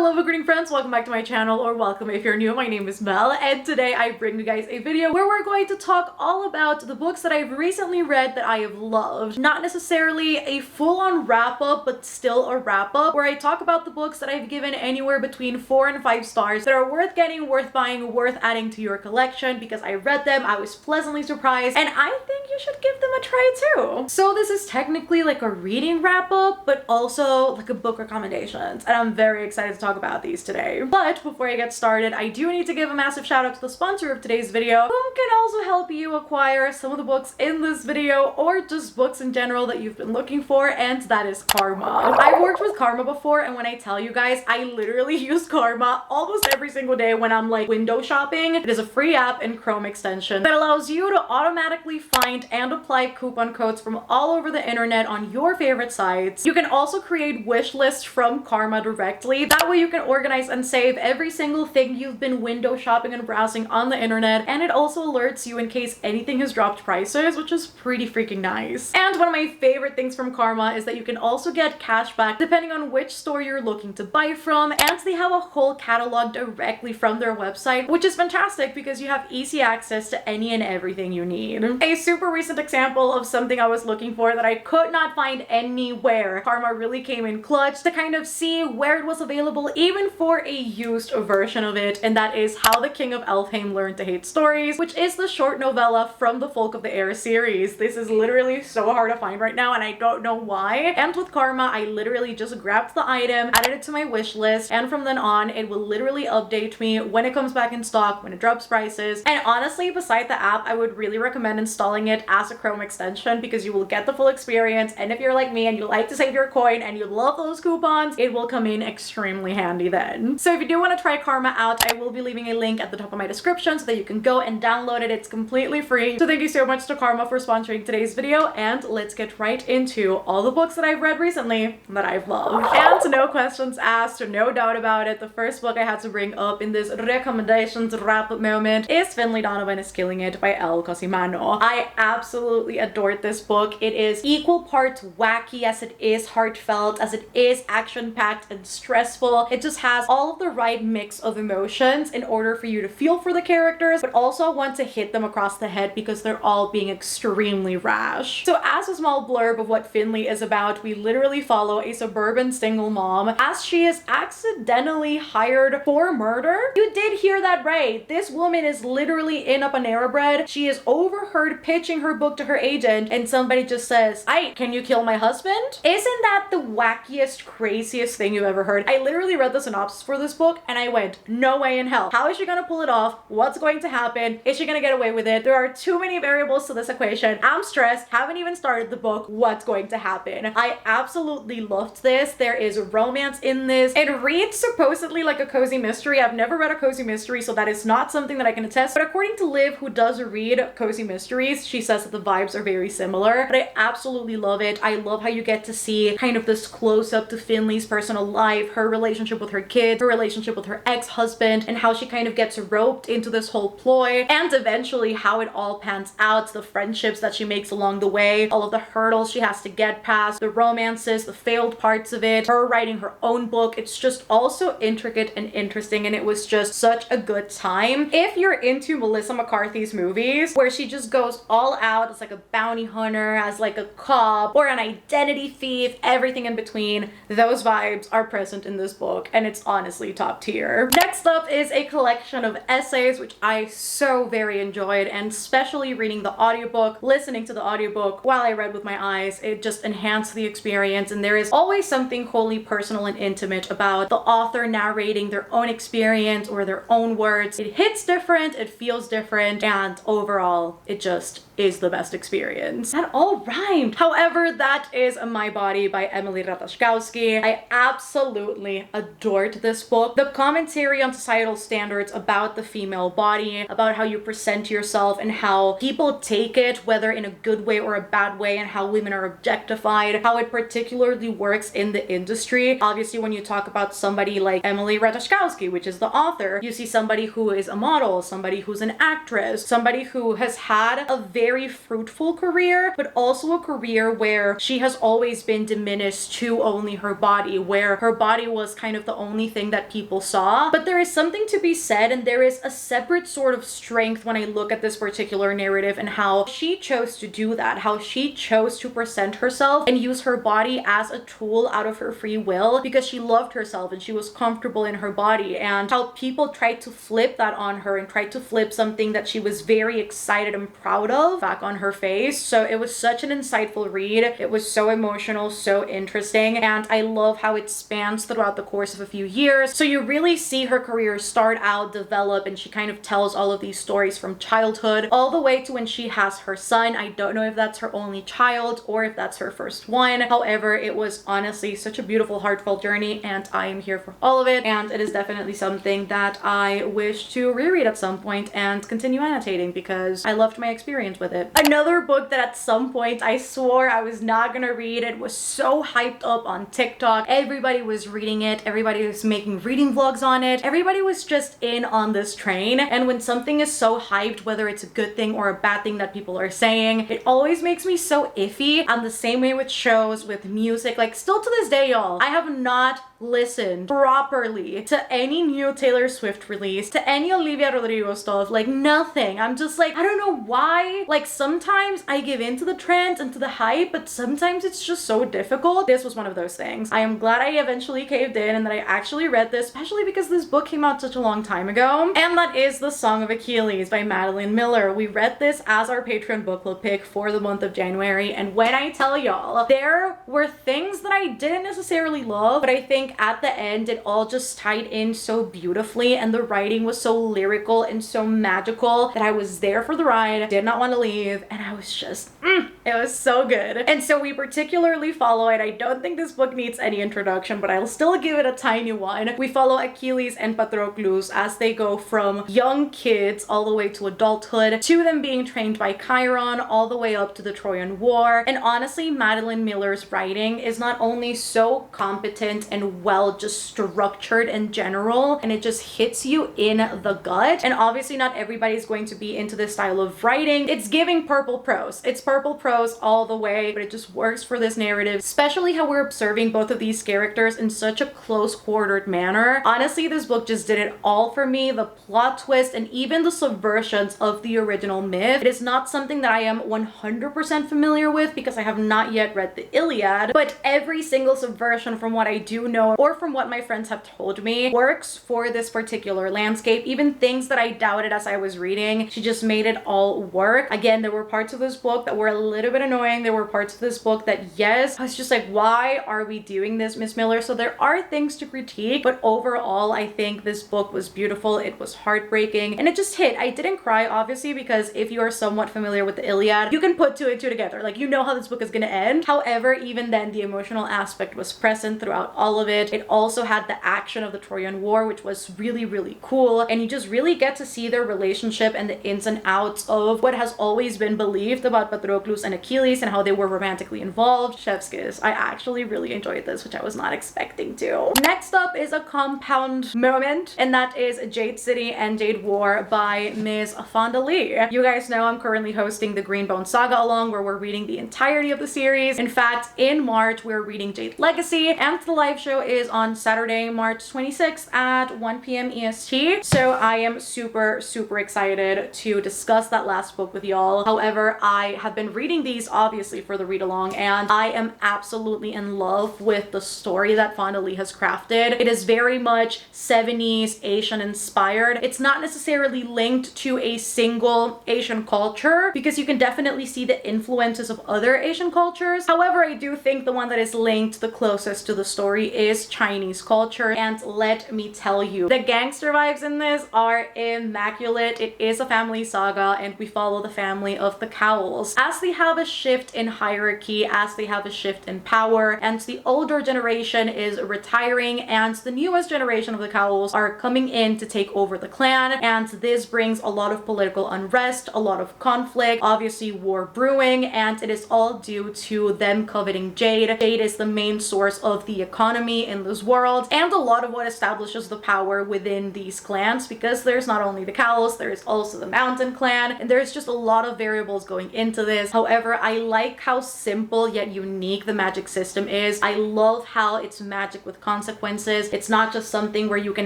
Hello book reading friends, welcome back to my channel, or welcome if you're new. My name is Mel, and today I bring you guys a video where we're going to talk all about the books that I've recently read that I have loved. Not necessarily a full-on wrap-up, but still a wrap-up, where I talk about the books that I've given anywhere between 4 and 5 stars that are worth getting, worth buying, worth adding to your collection because I read them, I was pleasantly surprised, and I think you should give them a try too. So this is technically like a reading wrap-up, but also like a book recommendations, and I'm very excited to talk about these today. But before I get started, I do need to give a massive shout out to the sponsor of today's video, who can also help you acquire some of the books in this video, or just books in general that you've been looking for, and that is Karma. I've worked with Karma before, and when I tell you guys, I literally use Karma almost every single day when I'm like window shopping. It is a free app and Chrome extension that allows you to automatically find and apply coupon codes from all over the internet on your favorite sites. You can also create wish lists from Karma directly. That way you can organize and save every single thing you've been window shopping and browsing on the internet, and it also alerts you in case anything has dropped prices, which is pretty freaking nice. And one of my favorite things from Karma is that you can also get cash back depending on which store you're looking to buy from, and they have a whole catalog directly from their website, which is fantastic because you have easy access to any and everything you need. A super recent example of something I was looking for that I could not find anywhere. Karma really came in clutch to kind of see where it was available, even for a used version of it, and that is How the King of Elfheim Learned to Hate Stories, which is the short novella from the Folk of the Air series. This is literally so hard to find right now, and I don't know why. And with Karma, I literally just grabbed the item, added it to my wish list, and from then on, it will literally update me when it comes back in stock, when it drops prices. And honestly, beside the app, I would really recommend installing it as a Chrome extension because you will get the full experience, and if you're like me and you like to save your coin and you love those coupons, it will come in extremely handy then. So if you do want to try Karma out, I will be leaving a link at the top of my description so that you can go and download it. It's completely free. So thank you so much to Karma for sponsoring today's video, and let's get right into all the books that I've read recently that I've loved. And no questions asked, no doubt about it, the first book I had to bring up in this recommendations wrap-up moment is Finley Donovan is Killing It by Elle Cosimano. I absolutely adored this book. It is equal parts wacky as it is heartfelt, as it is action-packed and stressful. It just has all of the right mix of emotions in order for you to feel for the characters, but also want to hit them across the head because they're all being extremely rash. So as a small blurb of what Finley is about, we literally follow a suburban single mom as she is accidentally hired for murder. You did hear that right. This woman is literally in a Panera Bread. She is overheard pitching her book to her agent, and somebody just says, "Hey, can you kill my husband?" Isn't that the wackiest, craziest thing you've ever heard? I literally read the synopsis for this book and I went, no way in hell. How is she gonna pull it off? What's going to happen? Is she gonna get away with it? There are too many variables to this equation. I'm stressed, haven't even started the book. What's going to happen? I absolutely loved this. There is romance in this. It reads supposedly like a cozy mystery. I've never read a cozy mystery, so that is not something that I can attest, but according to Liv, who does read cozy mysteries, she says that the vibes are very similar, but I absolutely love it. I love how you get to see kind of this close-up to Finley's personal life, her relationship with her kids, her relationship with her ex-husband, and how she kind of gets roped into this whole ploy, and eventually how it all pans out, the friendships that she makes along the way, all of the hurdles she has to get past, the romances, the failed parts of it, her writing her own book. It's just all so intricate and interesting, and it was just such a good time. If you're into Melissa McCarthy's movies, where she just goes all out as like a bounty hunter, as like a cop, or an identity thief, everything in between, those vibes are present in this book, and it's honestly top tier. Next up is a collection of essays, which I so very enjoyed, and especially reading the audiobook, listening to the audiobook while I read with my eyes, it just enhanced the experience, and there is always something wholly personal and intimate about the author narrating their own experience or their own words. It hits different, it feels different, and overall, it just is the best experience. That all rhymed. However, that is My Body by Emily Ratajkowski. I absolutely adored this book. The commentary on societal standards about the female body, about how you present yourself and how people take it, whether in a good way or a bad way, and how women are objectified, how it particularly works in the industry. Obviously, when you talk about somebody like Emily Ratajkowski, which is the author, you see somebody who is a model, somebody who's an actress, somebody who has had a very fruitful career, but also a career where she has always been diminished to only her body, where her body was kind kind of the only thing that people saw. But there is something to be said, and there is a separate sort of strength when I look at this particular narrative and how she chose to do that, how she chose to present herself and use her body as a tool out of her free will because she loved herself and she was comfortable in her body, and how people tried to flip that on her and tried to flip something that she was very excited and proud of back on her face. So it was such an insightful read. It was so emotional, so interesting, and I love how it spans throughout the course of a few years. So you really see her career start out, develop, and she kind of tells all of these stories from childhood all the way to when she has her son. I don't know if that's her only child or if that's her first one. However, it was honestly such a beautiful, heartfelt journey, and I am here for all of it, and it is definitely something that I wish to reread at some point and continue annotating because I loved my experience with it. Another book that at some point I swore I was not gonna read. It was so hyped up on TikTok. Everybody was reading it. Everybody was making reading vlogs on it. Everybody was just in on this train. And when something is so hyped, whether it's a good thing or a bad thing that people are saying, it always makes me so iffy. I'm the same way with shows, with music. Like, still to this day, y'all, I have not listened properly to any new Taylor Swift release, to any Olivia Rodrigo stuff, like nothing. I'm just like, I don't know why. Like, sometimes I give into the trend and to the hype, but sometimes it's just so difficult. This was one of those things. I am glad I eventually caved in and that I actually read this, especially because this book came out such a long time ago. And that is The Song of Achilles by Madeline Miller. We read this as our Patreon book club pick for the month of January, and when I tell y'all, there were things that I didn't necessarily love, but I think at the end it all just tied in so beautifully, and the writing was so lyrical and so magical that I was there for the ride, did not want to leave, and I was just it was so good. And so we particularly follow it. I don't think this book needs any introduction, but I'll still give it a tiny one. We follow Achilles and Patroclus as they go from young kids all the way to adulthood, to them being trained by Chiron, all the way up to the Trojan War. And honestly, Madeline Miller's writing is not only so competent and well just structured in general, and it just hits you in the gut. And obviously not everybody's going to be into this style of writing. It's giving purple prose. It's purple prose all the way, but it just works for this narrative, especially how we're observing both of these characters in such a close quartered manner. Honestly, this book just did it all for me. The plot twist and even the subversions of the original myth. It is not something that I am 100% familiar with because I have not yet read the Iliad, but every single subversion from what I do know or from what my friends have told me works for this particular landscape. Even things that I doubted as I was reading, she just made it all work. Again, there were parts of this book that were a little bit annoying. There were parts of this book that, yes, I was just like, why are we doing this, Miss Miller? So there are things to critique, but overall, I think this book was beautiful. It was heartbreaking, and it just hit. I didn't cry, obviously, because if you are somewhat familiar with the Iliad, you can put two and two together. Like, you know how this book is gonna end. However, even then, the emotional aspect was present throughout all of it. It also had the action of the Trojan War, which was really, really cool, and you just really get to see their relationship and the ins and outs of what has always been believed about Patroclus and Achilles and how they were romantically involved. Chef's kiss. I actually really enjoyed this, which I was not expecting to. Next up is a compound moment, and that is Jade City and Jade War by Ms. Fonda Lee. You guys know I'm currently hosting the Greenbone Saga along, where we're reading the entirety of the series. In fact, in March, we're reading Jade Legacy, and the live show is on Saturday, March 26th at 1 p.m. EST. So I am super, super excited to discuss that last book with y'all. However, I have been reading these obviously for the read along, and I am absolutely in love with the story that Fonda Lee has crafted. It is very much 70s Asian inspired. It's not necessarily linked to a single Asian culture because you can definitely see the influences of other Asian cultures. However, I do think the one that is linked the closest to the story is Chinese culture, and let me tell you, the gangster vibes in this are immaculate. It is a family saga, and we follow the family of the Cowles as they have a shift in hierarchy, as they have a shift in power, and the older generation is retiring and the newest generation of the Cowles are coming in to take over the clan, and this brings a lot of political unrest, a lot of conflict, obviously war brewing, and it is all due to them coveting Jade. Jade is the main source of the economy in this world and a lot of what establishes the power within these clans, because there's not only the Cowles, there's also the Mountain Clan, and there's just a lot of variables going into this. However, However, I like how simple yet unique the magic system is. I love how it's magic with consequences. It's not just something where you can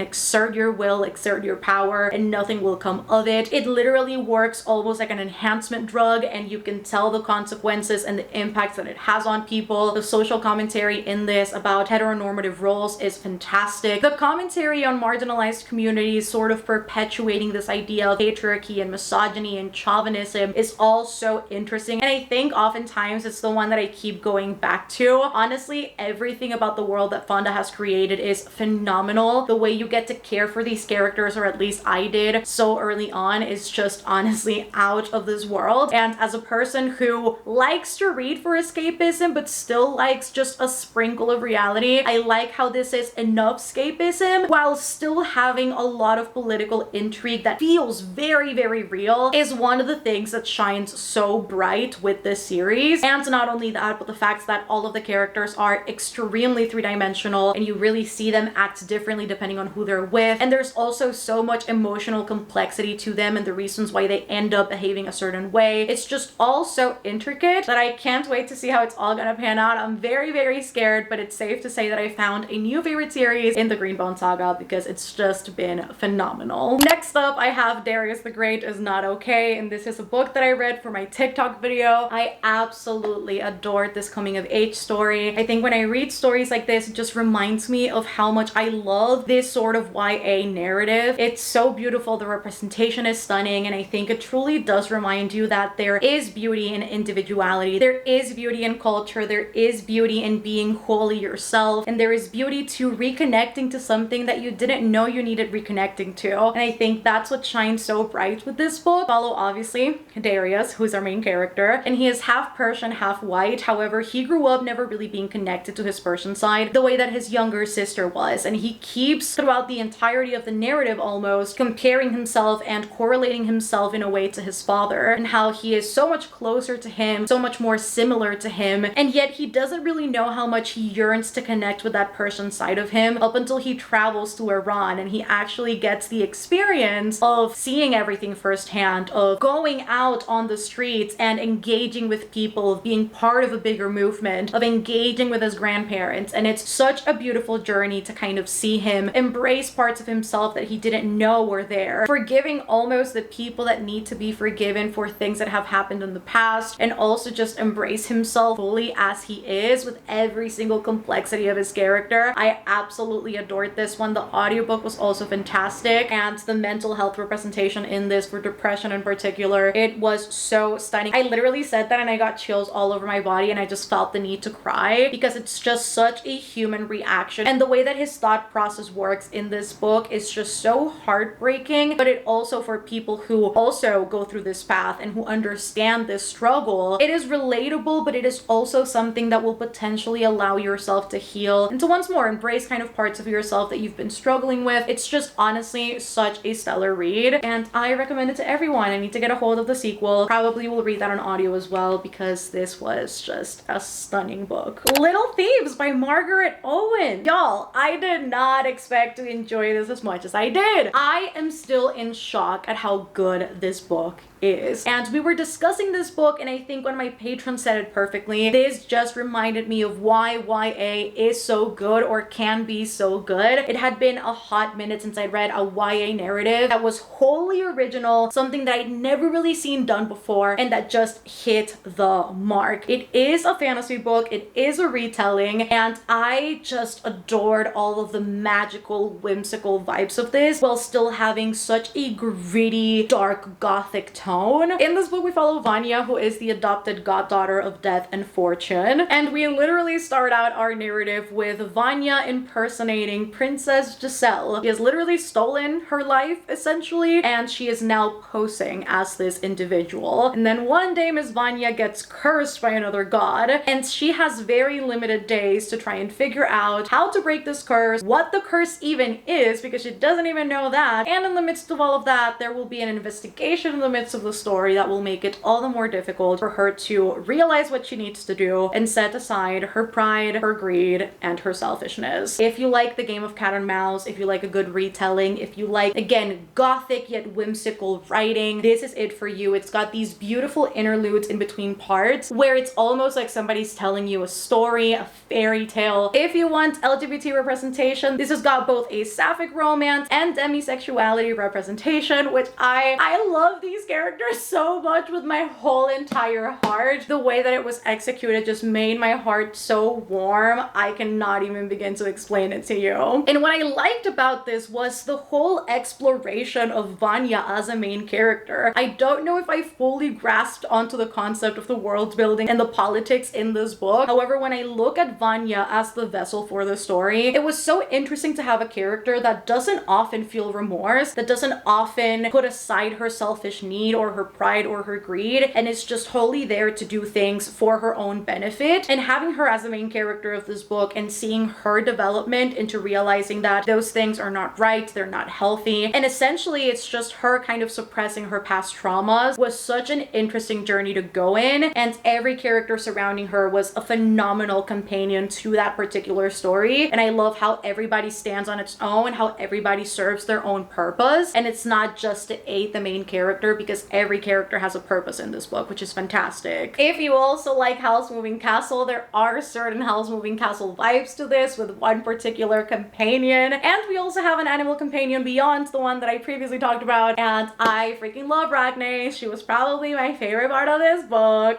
exert your will, exert your power, and nothing will come of it. It literally works almost like an enhancement drug, and you can tell the consequences and the impacts that it has on people. The social commentary in this about heteronormative roles is fantastic. The commentary on marginalized communities sort of perpetuating this idea of patriarchy and misogyny and chauvinism is all so interesting, and I think oftentimes it's the one that I keep going back to. Honestly, everything about the world that Fonda has created is phenomenal. The way you get to care for these characters, or at least I did so early on, is just honestly out of this world. And as a person who likes to read for escapism but still likes just a sprinkle of reality, I like how this is enough escapism while still having a lot of political intrigue that feels very, very real, is one of the things that shines so bright with this series. And not only that, but the fact that all of the characters are extremely three-dimensional and you really see them act differently depending on who they're with. And there's also so much emotional complexity to them and the reasons why they end up behaving a certain way. It's just all so intricate that I can't wait to see how it's all gonna pan out. I'm very, very scared, but it's safe to say that I found a new favorite series in the Greenbone Saga because it's just been phenomenal. Next up, I have Darius the Great is Not Okay, and this is a book that I read for my TikTok video. I absolutely adored this coming of age story. I think when I read stories like this, it just reminds me of how much I love this sort of YA narrative. It's so beautiful, the representation is stunning, and I think it truly does remind you that there is beauty in individuality, there is beauty in culture, there is beauty in being wholly yourself, and there is beauty to reconnecting to something that you didn't know you needed reconnecting to. And I think that's what shines so bright with this book. Follow obviously Darius, who's our main character, and he is half Persian, half white. However, he grew up never really being connected to his Persian side the way that his younger sister was, and he keeps throughout the entirety of the narrative almost comparing himself and correlating himself in a way to his father, and how he is so much closer to him, so much more similar to him, and yet he doesn't really know how much he yearns to connect with that Persian side of him up until he travels to Iran and he actually gets the experience of seeing everything firsthand, of going out on the streets and engaging with people, of being part of a bigger movement, of engaging with his grandparents. And it's such a beautiful journey to kind of see him embrace parts of himself that he didn't know were there, forgiving almost the people that need to be forgiven for things that have happened in the past, and also just embrace himself fully as he is with every single complexity of his character. I absolutely adored this one. The audiobook was also fantastic, and the mental health representation in this for depression in particular, it was so stunning. I literally said that and I got chills all over my body, and I just felt the need to cry because it's just such a human reaction, and the way that his thought process works in this book is just so heartbreaking. But it also, for people who also go through this path and who understand this struggle, it is relatable, but it is also something that will potentially allow yourself to heal and to once more embrace kind of parts of yourself that you've been struggling with. It's just honestly such a stellar read, and I recommend it to everyone. I need to get a hold of the sequel. Probably will read that on audio as well because this was just a stunning book. Little Thieves by Margaret Owen. Y'all, I did not expect to enjoy this as much as I did. I am still in shock at how good this book is. And we were discussing this book, and I think one of my patrons said it perfectly. This just reminded me of why YA is so good, or can be so good. It had been a hot minute since I'd read a YA narrative that was wholly original, something that I'd never really seen done before, and that just hit the mark. It is a fantasy book, it is a retelling, and I just adored all of the magical, whimsical vibes of this while still having such a gritty, dark, gothic tone. In this book, we follow Vanya, who is the adopted goddaughter of Death and Fortune, and we literally start out our narrative with Vanya impersonating Princess Giselle. She has literally stolen her life, essentially, and she is now posing as this individual. And then one day, Miss Vanya gets cursed by another god, and she has very limited days to try and figure out how to break this curse, what the curse even is, because she doesn't even know that. And in the midst of all of that, there will be an investigation in the midst of the story that will make it all the more difficult for her to realize what she needs to do and set aside her pride, her greed, and her selfishness. If you like the game of cat and mouse, if you like a good retelling, if you like, again, gothic yet whimsical writing, this is it for you. It's got these beautiful interludes interludes in between parts where it's almost like somebody's telling you a story, a fairy tale. If you want LGBT representation, this has got both a sapphic romance and demisexuality representation, which I love these characters so much with my whole entire heart. The way that it was executed just made my heart so warm. I cannot even begin to explain it to you. And what I liked about this was the whole exploration of Vanya as a main character. I don't know if I fully grasped onto the concept of the world building and the politics in this book. However, when I look at Vanya as the vessel for the story, it was so interesting to have a character that doesn't often feel remorse, that doesn't often put aside her selfish need or her pride or her greed, and is just wholly there to do things for her own benefit. And having her as the main character of this book and seeing her development into realizing that those things are not right, they're not healthy, and essentially it's just her kind of suppressing her past traumas was such an interesting journey to go in, and every character surrounding her was a phenomenal companion to that particular story. And I love how everybody stands on its own, how everybody serves their own purpose, and it's not just to aid the main character, because every character has a purpose in this book, which is fantastic. If you also like House Moving Castle, there are certain House Moving Castle vibes to this with one particular companion, and we also have an animal companion beyond the one that I previously talked about, and I freaking love Ragnar. She was probably my favorite part of this book.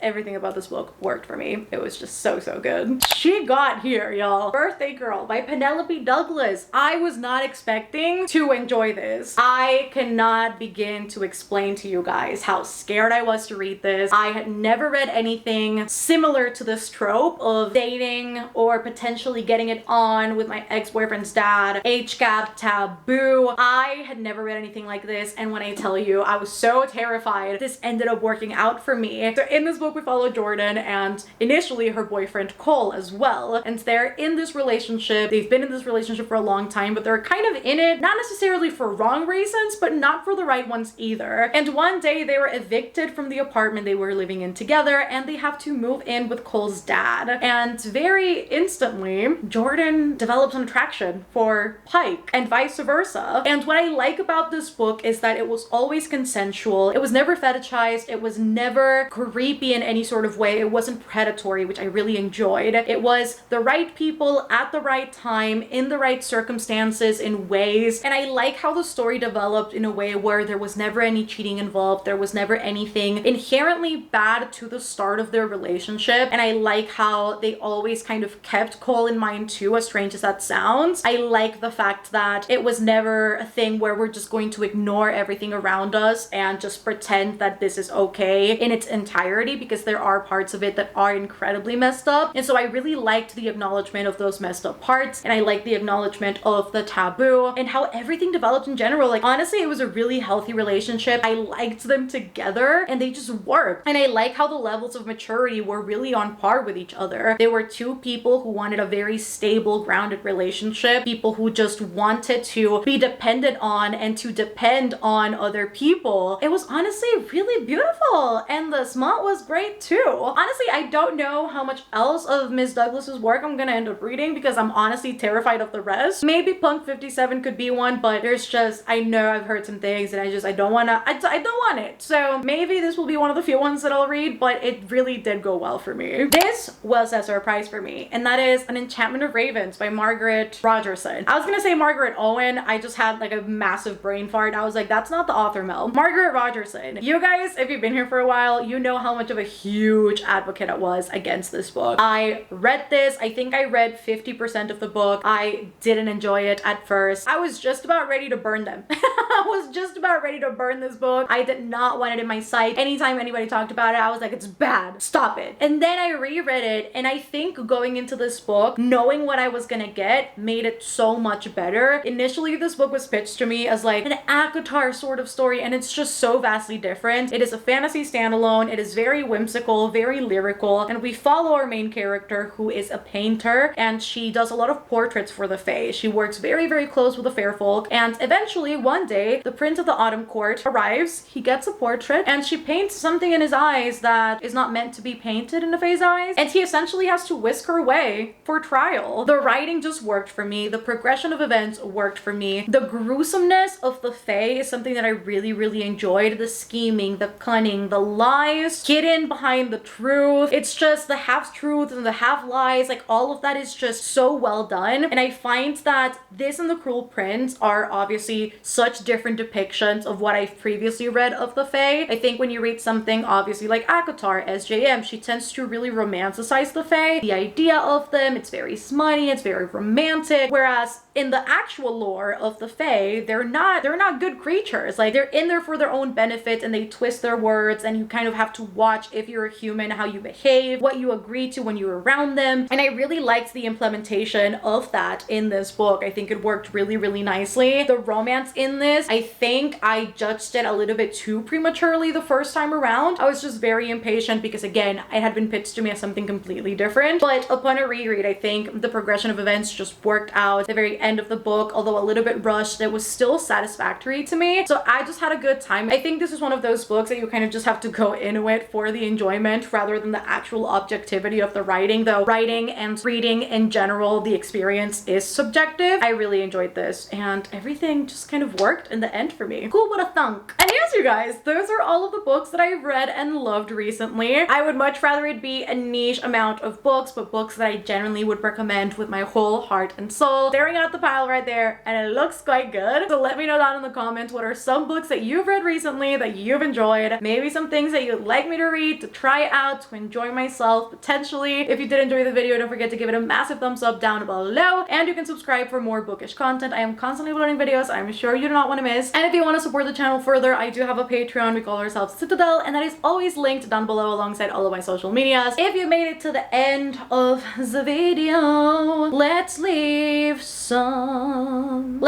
Everything about this book worked for me. It was just so good. She got here, y'all. Birthday Girl by Penelope Douglas. I was not expecting to enjoy this. I cannot begin to explain to you guys how scared I was to read this. I had never read anything similar to this trope of dating or potentially getting it on with my ex-boyfriend's dad, HCAP, taboo. I had never read anything like this, and when I tell you, I was so terrified, this ended up working out for me. So in this book, we follow Jordan and initially her boyfriend Cole as well, and they're in this relationship. They've been in this relationship for a long time, but they're kind of in it, not necessarily for wrong reasons, but not for the right ones either. And one day they were evicted from the apartment they were living in together, and they have to move in with Cole's dad. And very instantly, Jordan develops an attraction for Pike and vice versa. And what I like about this book is that it was always consensual. It was never fetishized. It was never creepy in any sort of way. It wasn't predatory, which I really enjoyed. It was the right people at the right time, in the right circumstances, in ways. And I like how the story developed in a way where there was never any cheating involved. There was never anything inherently bad to the start of their relationship. And I like how they always kind of kept Cole in mind too, as strange as that sounds. I like the fact that it was never a thing where we're just going to ignore everything around us and just pretend that this is okay in its entirety, because there are parts of it that are incredibly messed up. And so I really liked the acknowledgement of those messed up parts, and I liked the acknowledgement of the taboo and how everything developed in general. Like, honestly, it was a really healthy relationship. I liked them together and they just worked. And I like how the levels of maturity were really on par with each other. They were two people who wanted a very stable, grounded relationship, people who just wanted to be dependent on and to depend on other people. It was honestly really beautiful, and the smut was great too. Honestly, I don't know how much else of Miss Douglas's work I'm gonna end up reading, because I'm honestly terrified of the rest. Maybe Punk 57 could be one, but there's just, I know I've heard some things and I don't want it. So maybe this will be one of the few ones that I'll read, but it really did go well for me. This was a surprise for me, and that is An Enchantment of Ravens by Margaret Rogerson. I was gonna say Margaret Owen. I just had like a massive brain fart. I was like, that's not the author, Mel. Margaret Rogerson. You guys, if you've been here for a while, you know how much of a huge advocate I was against this book. I read this. I think I read 50% of the book. I didn't enjoy it at first. I was just about ready to burn them. I was just about ready to burn this book. I did not want it in my sight. Anytime anybody talked about it, I was like, it's bad. Stop it. And then I reread it, and I think going into this book, knowing what I was gonna get made it so much better. Initially, this book was pitched to me as like an ACOTAR sort of story, and it's just so vastly different. It is a fantasy standalone. It is very whimsical, very lyrical, and we follow our main character, who is a painter, and she does a lot of portraits for the Fae. She works very close with the fair folk, and eventually one day the Prince of the Autumn Court arrives, he gets a portrait, and she paints something in his eyes that is not meant to be painted in the Fae's eyes, and he essentially has to whisk her away for trial. The writing just worked for me. The progression of events worked for me. The gruesomeness of the Fae is something that I really enjoyed. The scheming, the cunning, the lies hidden behind the truth. It's just the half-truths and the half-lies, like all of that is just so well done. And I find that this and The Cruel Prince are obviously such different depictions of what I've previously read of the Fae. I think when you read something obviously like ACOTAR, SJM, she tends to really romanticize the Fae. The idea of them, it's very smutty, it's very romantic, whereas in the actual lore of the Fae, they're not good creatures. Like, they're in there for their own benefit and they twist their words, and you kind of have to watch, if you're a human, how you behave, what you agree to when you're around them. And I really liked the implementation of that in this book. I think it worked really nicely. The romance in this, I think I judged it a little bit too prematurely the first time around. I was just very impatient because, again, it had been pitched to me as something completely different. But upon a reread, I think the progression of events just worked out. The very end of the book, although a little bit rushed, it was still satisfactory to me. So I just had a good time. I think this is one of those books that you kind of just have to go into it for the enjoyment rather than the actual objectivity of the writing. Though writing and reading in general, the experience is subjective. I really enjoyed this and everything just kind of worked in the end for me. Cool with a thunk. And yes, you guys, those are all of the books that I've read and loved recently. I would much rather it be a niche amount of books, but books that I genuinely would recommend with my whole heart and soul. Staring at the pile right there, and it looks quite good. So let me know down in the comments what are some books that you've read recently that you've enjoyed, maybe some things that you'd like me to read, to try out, to enjoy myself potentially. If you did enjoy the video, don't forget to give it a massive thumbs up down below, and you can subscribe for more bookish content. I am constantly uploading videos I'm sure you do not want to miss. And if you want to support the channel further, I do have a Patreon. We call ourselves Citadel, and that is always linked down below alongside all of my social medias. If you made it to the end of the video, let's leave some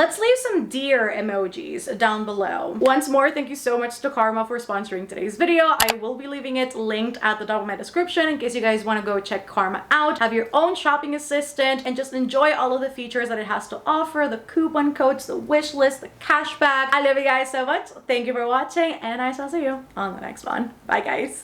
deer emojis down below. Once more, thank you so much to Karma for sponsoring today's video. I will be leaving it linked at the top of my description in case you guys want to go check Karma out, have your own shopping assistant, and just enjoy all of the features that it has to offer, the coupon codes, the wish list, the cashback. I love you guys so much. Thank you for watching, and I shall see you on the next one. Bye, guys.